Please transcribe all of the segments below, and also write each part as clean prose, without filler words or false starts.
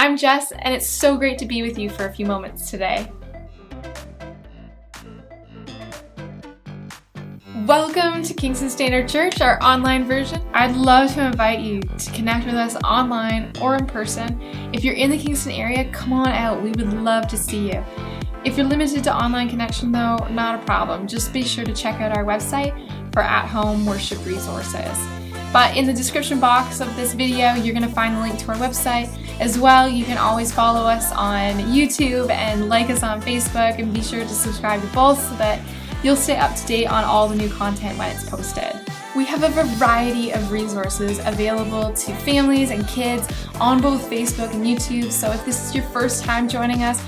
I'm Jess, and it's so great to be with you for a few moments today. Welcome to Kingston Standard Church, our online version. I'd love to invite you to connect with us online or in person. If you're in the Kingston area, come on out. We would love to see you. If you're limited to online connection though, not a problem. Just be sure to check out our website for at-home worship resources. But in the description box of this video, you're going to find the link to our website. As well, you can always follow us on YouTube and like us on Facebook, and be sure to subscribe to both so that you'll stay up to date on all the new content when it's posted. We have a variety of resources available to families and kids on both Facebook and YouTube, so if this is your first time joining us,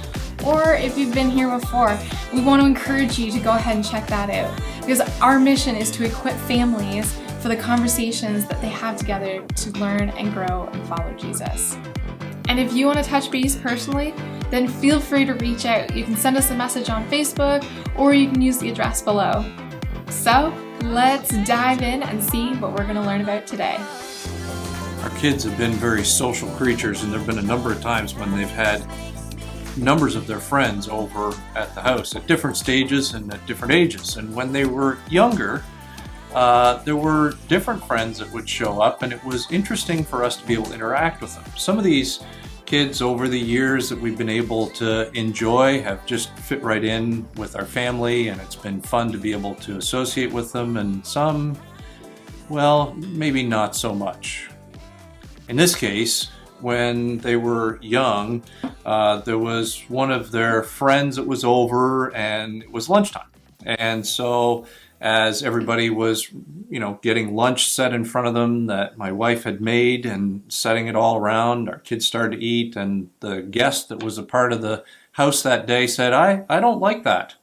or if you've been here before, we want to encourage you to go ahead and check that out, because our mission is to equip families for the conversations that they have together to learn and grow and follow Jesus. And if you want to touch base personally, then feel free to reach out. You can send us a message on Facebook, or you can use the address below. So let's dive in and see what we're going to learn about today. Our kids have been very social creatures, and there have been a number of times when they've had numbers of their friends over at the house at different stages and at different ages. And when they were younger, there were different friends that would show up, and it was interesting for us to be able to interact with them. Some of these kids over the years that we've been able to enjoy have just fit right in with our family, and it's been fun to be able to associate with them, and some, well, maybe not so much. In this case, when they were young, there was one of their friends that was over, and it was lunchtime. And so as everybody was, getting lunch set in front of them that my wife had made and setting it all around, our kids started to eat, and the guest that was a part of the house that day said, I don't like that.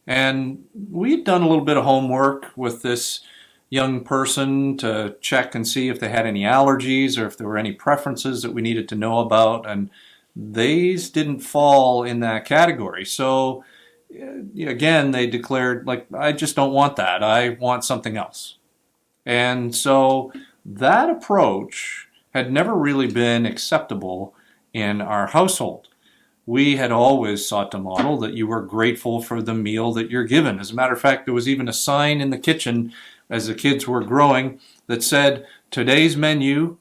And we'd done a little bit of homework with this young person to check and see if they had any allergies or if there were any preferences that we needed to know about, and these didn't fall in that category. So again, they declared, I just don't want that. I want something else. And so that approach had never really been acceptable in our household. We had always sought to model that you were grateful for the meal that you're given. As a matter of fact, there was even a sign in the kitchen as the kids were growing that said, today's menu,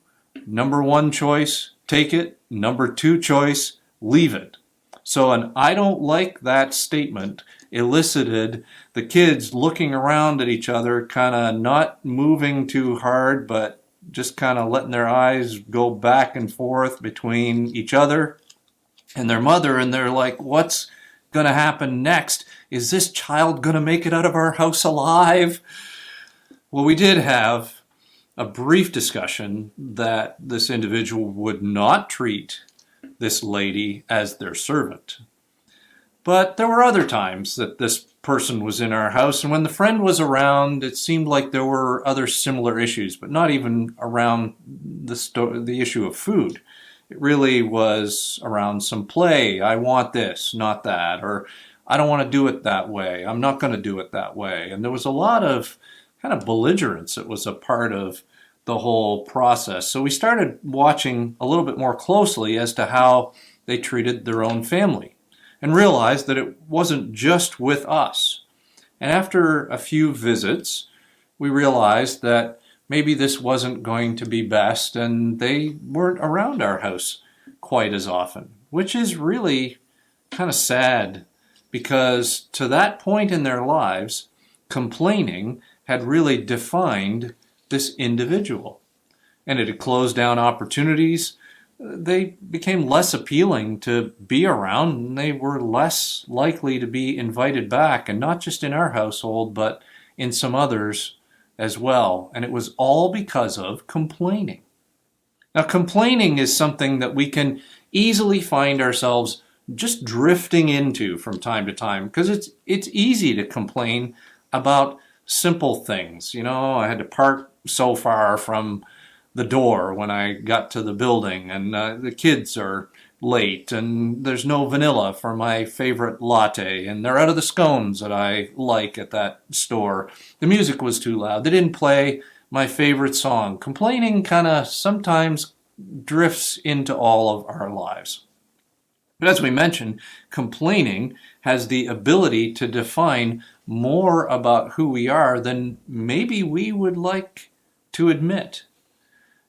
number 1 choice, take it. Number 2 choice, leave it. So an I don't like that statement elicited the kids looking around at each other, kind of not moving too hard, but just kind of letting their eyes go back and forth between each other and their mother. And they're like, what's going to happen next? Is this child going to make it out of our house alive? Well, we did have a brief discussion that this individual would not treat this lady as their servant. But there were other times that this person was in our house, and when the friend was around, it seemed like there were other similar issues, but not even around the issue of food. It really was around some play. I want this, not that, or I don't want to do it that way. I'm not going to do it that way. And there was a lot of kind of belligerence that was a part of the whole process. So we started watching a little bit more closely as to how they treated their own family, and realized that it wasn't just with us. And after a few visits, we realized that maybe this wasn't going to be best, and they weren't around our house quite as often, which is really kind of sad, because to that point in their lives, complaining had really defined this individual, and it had closed down opportunities. They became less appealing to be around, and they were less likely to be invited back, and not just in our household, but in some others as well. And it was all because of complaining. Now, complaining is something that we can easily find ourselves just drifting into from time to time, because it's easy to complain about simple things. I had to park so far from the door when I got to the building, and the kids are late, and there's no vanilla for my favorite latte, and they're out of the scones that I like at that store. The music was too loud. They didn't play my favorite song. Complaining kind of sometimes drifts into all of our lives. But as we mentioned, complaining has the ability to define more about who we are than maybe we would like to admit.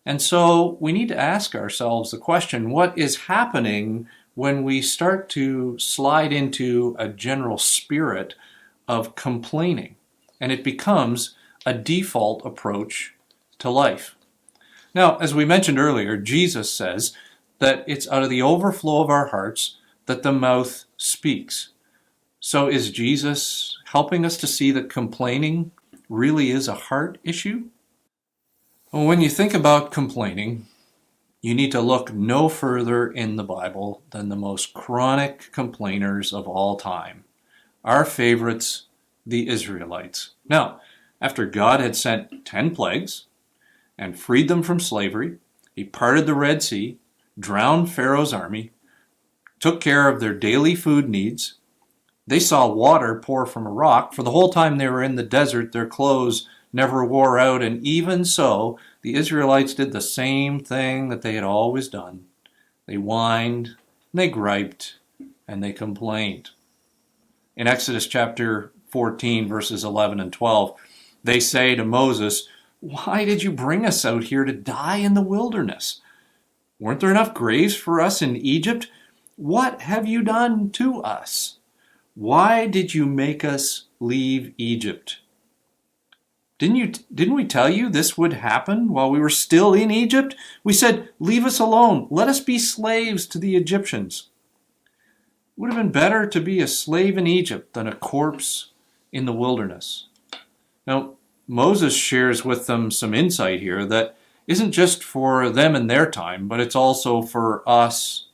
And so we need to ask ourselves the question, what is happening when we start to slide into a general spirit of complaining, and it becomes a default approach to life? Now, as we mentioned earlier, Jesus says that it's out of the overflow of our hearts that the mouth speaks. So is Jesus helping us to see that complaining really is a heart issue? Well, when you think about complaining, you need to look no further in the Bible than the most chronic complainers of all time. Our favorites, the Israelites. Now, after God had sent 10 plagues and freed them from slavery, he parted the Red Sea, drowned Pharaoh's army, took care of their daily food needs. They saw water pour from a rock. For the whole time they were in the desert, their clothes never wore out, and even so, the Israelites did the same thing that they had always done. They whined, and they griped, and they complained. In Exodus chapter 14, verses 11 and 12, they say to Moses, "Why did you bring us out here to die in the wilderness? Weren't there enough graves for us in Egypt? What have you done to us? Why did you make us leave Egypt? Didn't we tell you this would happen while we were still in Egypt? We said, 'Leave us alone. Let us be slaves to the Egyptians.' It would have been better to be a slave in Egypt than a corpse in the wilderness." Now, Moses shares with them some insight here that isn't just for them in their time, but it's also for us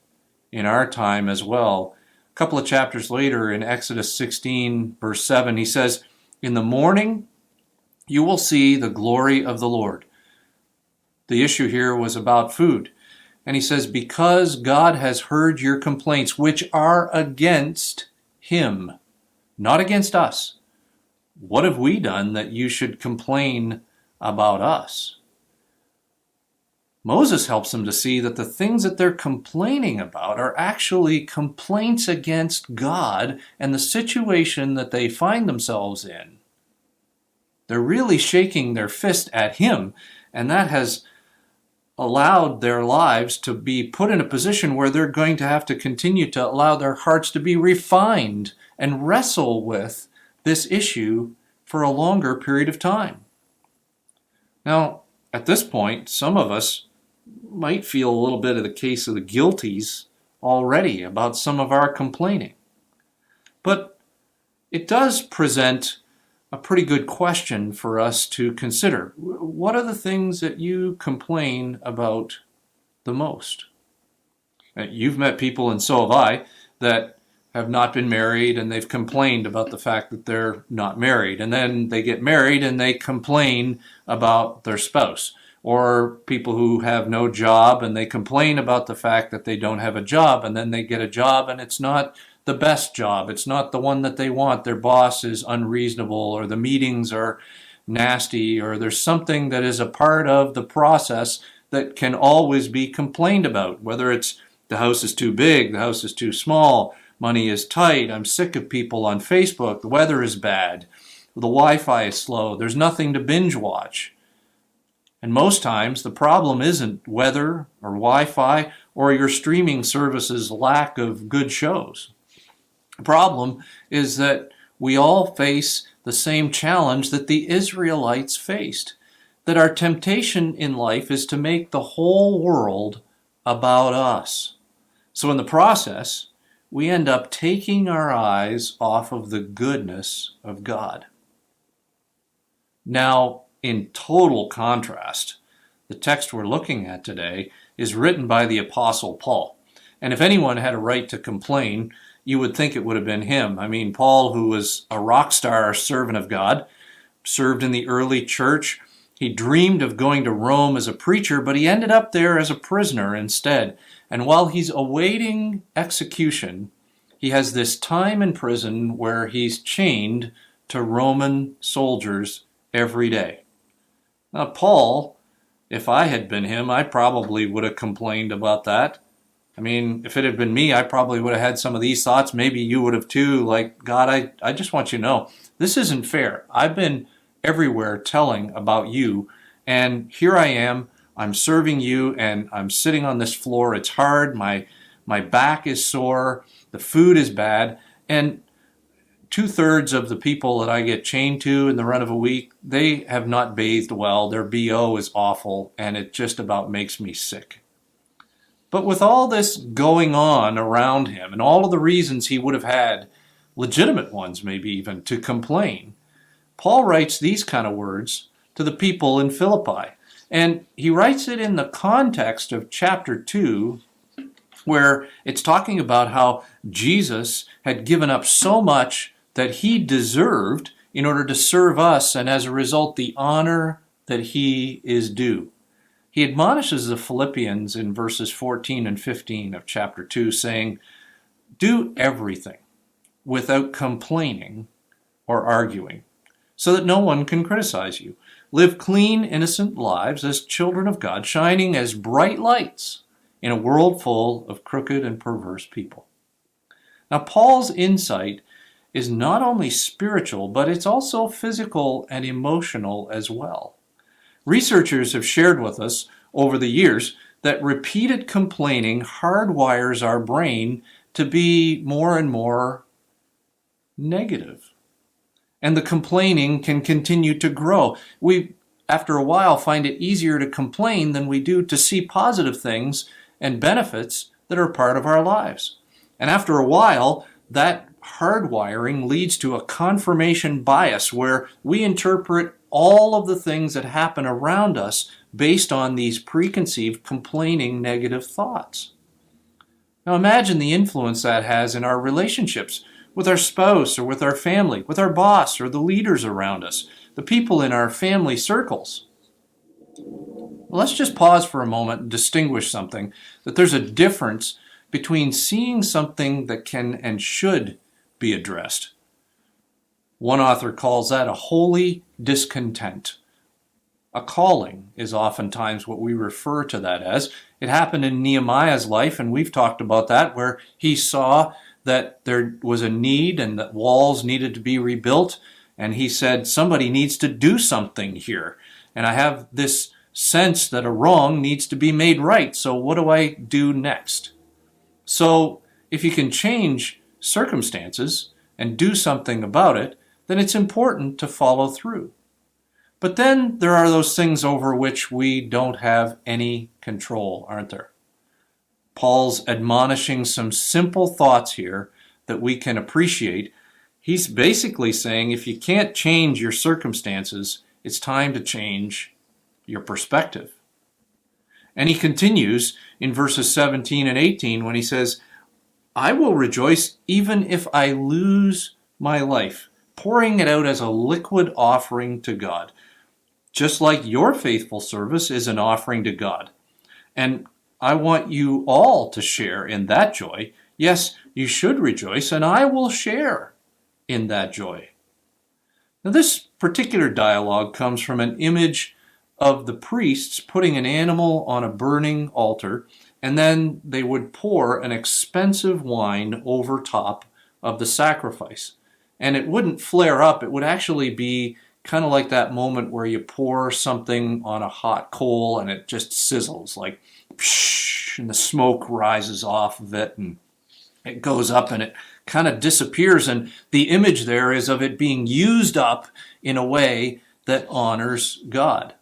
in our time as well. A couple of chapters later in Exodus 16, verse 7, he says, "In the morning you will see the glory of the Lord." The issue here was about food. And he says, "Because God has heard your complaints, which are against him, not against us. What have we done that you should complain about us?" Moses helps them to see that the things that they're complaining about are actually complaints against God and the situation that they find themselves in. They're really shaking their fist at him, and that has allowed their lives to be put in a position where they're going to have to continue to allow their hearts to be refined and wrestle with this issue for a longer period of time. Now, at this point, some of us might feel a little bit of the case of the guilties already about some of our complaining. But it does present a pretty good question for us to consider. What are the things that you complain about the most? You've met people, and so have I, that have not been married, and they've complained about the fact that they're not married. And then they get married and they complain about their spouse. Or people who have no job and they complain about the fact that they don't have a job, and then they get a job and it's not the best job. It's not the one that they want. Their boss is unreasonable, or the meetings are nasty, or there's something that is a part of the process that can always be complained about, whether it's the house is too big, the house is too small, money is tight, I'm sick of people on Facebook, the weather is bad, the Wi-Fi is slow, there's nothing to binge watch. And most times the problem isn't weather or Wi-Fi or your streaming service's lack of good shows. The problem is that we all face the same challenge that the Israelites faced, that our temptation in life is to make the whole world about us. So in the process, we end up taking our eyes off of the goodness of God. Now, in total contrast, the text we're looking at today is written by the Apostle Paul. And if anyone had a right to complain, you would think it would have been him. I mean, Paul, who was a rock star servant of God, served in the early church. He dreamed of going to Rome as a preacher, but he ended up there as a prisoner instead. And while he's awaiting execution, he has this time in prison where he's chained to Roman soldiers every day. Now, Paul If I had been him, I probably would have complained about that. I mean, if it had been me, I probably would have had some of these thoughts. Maybe you would have too. Like, God, I just want you to know, this isn't fair. I've been everywhere telling about you, and here I am. I'm serving you, and I'm sitting on this floor. It's hard. My back is sore. The food is bad. And 2/3 of the people that I get chained to in the run of a week, they have not bathed well. Their BO is awful, and it just about makes me sick. But with all this going on around him and all of the reasons he would have had, legitimate ones maybe even, to complain, Paul writes these kind of words to the people in Philippi. And he writes it in the context of chapter 2, where it's talking about how Jesus had given up so much that he deserved in order to serve us, and as a result, the honor that he is due. He admonishes the Philippians in verses 14 and 15 of chapter 2, saying, "Do everything without complaining or arguing, so that no one can criticize you. Live clean, innocent lives as children of God, shining as bright lights in a world full of crooked and perverse people." Now, Paul's insight is not only spiritual, but it's also physical and emotional as well. Researchers have shared with us over the years that repeated complaining hardwires our brain to be more and more negative. And the complaining can continue to grow. We, after a while, find it easier to complain than we do to see positive things and benefits that are part of our lives. And after a while, that hardwiring leads to a confirmation bias where we interpret all of the things that happen around us based on these preconceived, complaining, negative thoughts. Now imagine the influence that has in our relationships with our spouse or with our family, with our boss or the leaders around us, the people in our family circles. Let's just pause for a moment and distinguish something, that there's a difference between seeing something that can and should be addressed. One author calls that a holy discontent. A calling is oftentimes what we refer to that as. It happened in Nehemiah's life, and we've talked about that, where he saw that there was a need and that walls needed to be rebuilt, and he said, somebody needs to do something here. And I have this sense that a wrong needs to be made right, so what do I do next? So if you can change circumstances and do something about it, then it's important to follow through. But then there are those things over which we don't have any control, aren't there? Paul's admonishing some simple thoughts here that we can appreciate. He's basically saying if you can't change your circumstances, it's time to change your perspective. And he continues in verses 17 and 18 when he says, "I will rejoice even if I lose my life, pouring it out as a liquid offering to God, just like your faithful service is an offering to God. And I want you all to share in that joy. Yes, you should rejoice, and I will share in that joy." Now, this particular dialogue comes from an image of the priests putting an animal on a burning altar, and then they would pour an expensive wine over top of the sacrifice. And it wouldn't flare up. It would actually be kind of like that moment where you pour something on a hot coal and it just sizzles, like psh, and the smoke rises off of it and it goes up and it kind of disappears. And the image there is of it being used up in a way that honors God.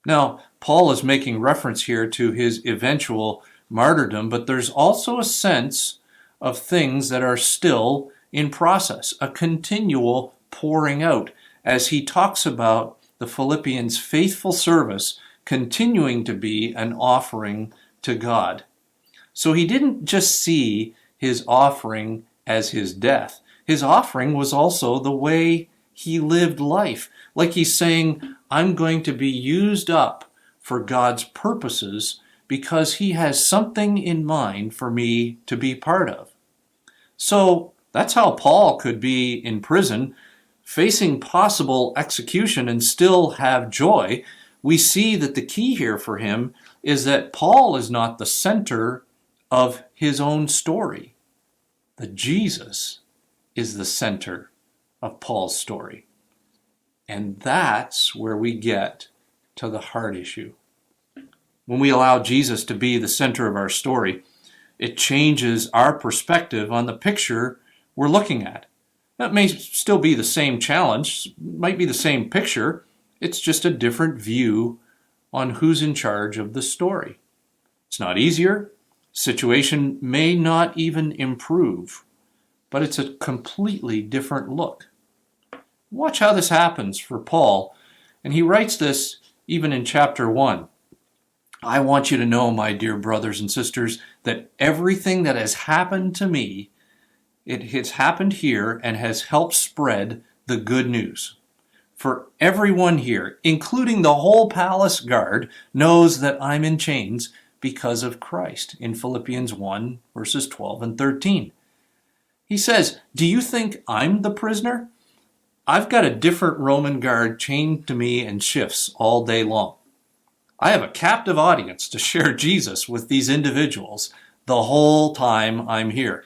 Now, Paul is making reference here to his eventual martyrdom, but there's also a sense of things that are still in process, a continual pouring out, as he talks about the Philippians' faithful service continuing to be an offering to God. So he didn't just see his offering as his death. His offering was also the way he lived life. Like he's saying, I'm going to be used up for God's purposes because he has something in mind for me to be part of. So that's how Paul could be in prison, facing possible execution and still have joy. we see that the key here for him is that Paul is not the center of his own story. That Jesus is the center of Paul's story. And that's where we get to the heart issue. When we allow Jesus to be the center of our story, it changes our perspective on the picture we're looking at. That may still be the same challenge, might be the same picture, it's just a different view on who's in charge of the story. It's not easier, situation may not even improve, but it's a completely different look. Watch how this happens for Paul, and he writes this even in chapter 1. I want you to know, my dear brothers and sisters, that everything that has happened to me, it has happened here and has helped spread the good news. For everyone here, including the whole palace guard, knows that I'm in chains because of Christ, in Philippians 1, verses 12 and 13. He says, do you think I'm the prisoner? I've got a different Roman guard chained to me in shifts all day long. I have a captive audience to share Jesus with these individuals the whole time I'm here.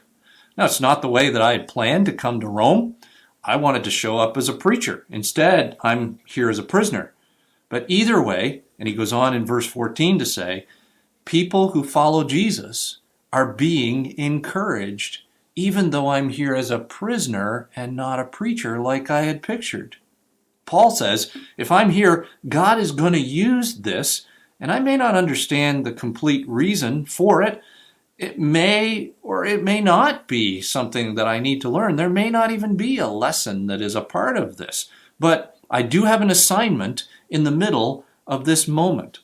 Now, it's not the way that I had planned to come to Rome. I wanted to show up as a preacher. Instead, I'm here as a prisoner. But either way, and he goes on in verse 14 to say, people who follow Jesus are being encouraged, even though I'm here as a prisoner and not a preacher like I had pictured. Paul says, if I'm here, God is going to use this, and I may not understand the complete reason for it. It may or it may not be something that I need to learn. There may not even be a lesson that is a part of this. But I do have an assignment in the middle of this moment.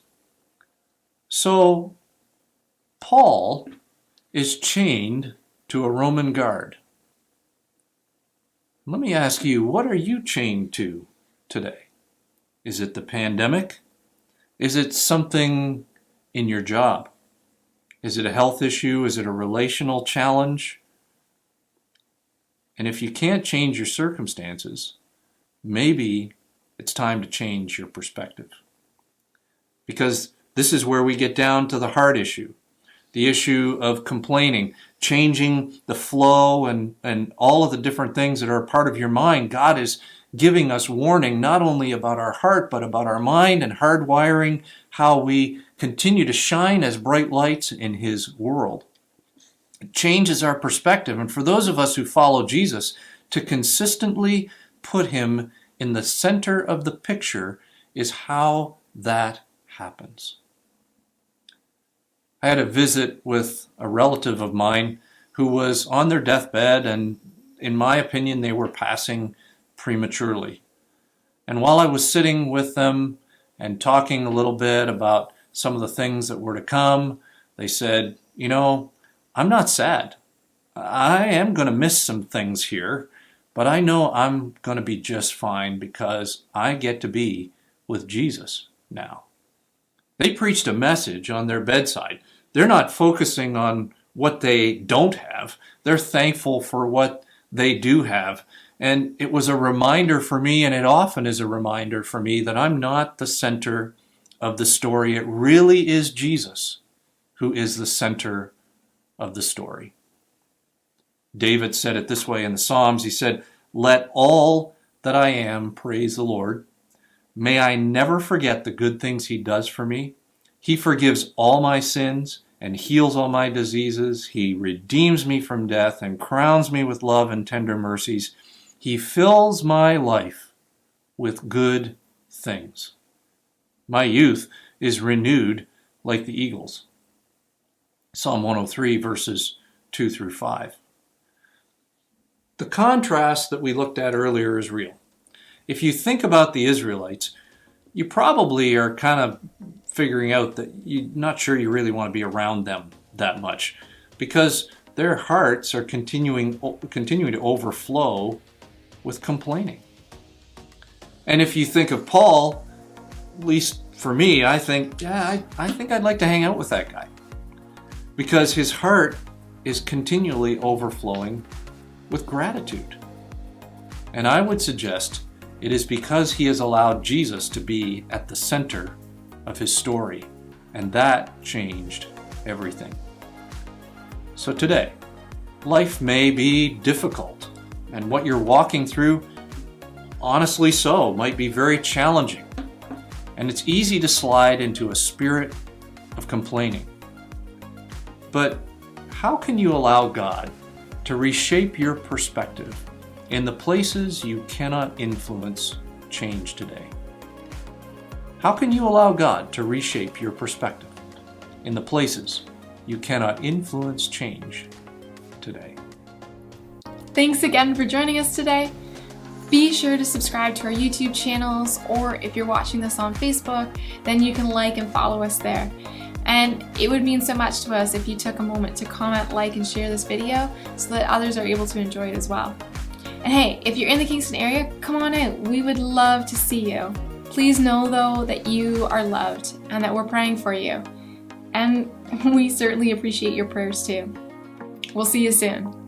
So, Paul is chained to a Roman guard. Let me ask you, what are you chained to today? Is it the pandemic? Is it something in your job? Is it a health issue? Is it a relational challenge? And if you can't change your circumstances, maybe it's time to change your perspective. Because this is where we get down to the heart issue, the issue of complaining, changing the flow and all of the different things that are a part of your mind. God is giving us warning not only about our heart, but about our mind and hardwiring how we continue to shine as bright lights in His world. It changes our perspective. And for those of us who follow Jesus, to consistently put Him in the center of the picture is how that happens. I had a visit with a relative of mine who was on their deathbed, and in my opinion, they were passing prematurely. And while I was sitting with them and talking a little bit about some of the things that were to come, they said, you know, I'm not sad. I am going to miss some things here, but I know I'm going to be just fine because I get to be with Jesus now. They preached a message on their bedside. They're not focusing on what they don't have. They're thankful for what they do have. And it was a reminder for me, and it often is a reminder for me, that I'm not the center of the story. It really is Jesus who is the center of the story. David said it this way in the Psalms. He said, "Let all that I am praise the Lord. May I never forget the good things He does for me. He forgives all my sins and heals all my diseases. He redeems me from death and crowns me with love and tender mercies. He fills my life with good things. My youth is renewed like the eagles." Psalm 103, verses 2 through 5. The contrast that we looked at earlier is real. If you think about the Israelites, you probably are kind of figuring out that you're not sure you really want to be around them that much, because their hearts are continuing to overflow with complaining. And if you think of Paul, at least for me, I think I'd like to hang out with that guy, because his heart is continually overflowing with gratitude. And I would suggest it is because he has allowed Jesus to be at the center of his story, and that changed everything. So today, life may be difficult, and what you're walking through, honestly so, might be very challenging. And it's easy to slide into a spirit of complaining. But how can you allow God to reshape your perspective in the places you cannot influence change today? How can you allow God to reshape your perspective in the places you cannot influence change today? Thanks again for joining us today. Be sure to subscribe to our YouTube channels, or if you're watching this on Facebook, then you can like and follow us there. And it would mean so much to us if you took a moment to comment, like, and share this video so that others are able to enjoy it as well. And hey, if you're in the Kingston area, come on out. We would love to see you. Please know though that you are loved and that we're praying for you. And we certainly appreciate your prayers too. We'll see you soon.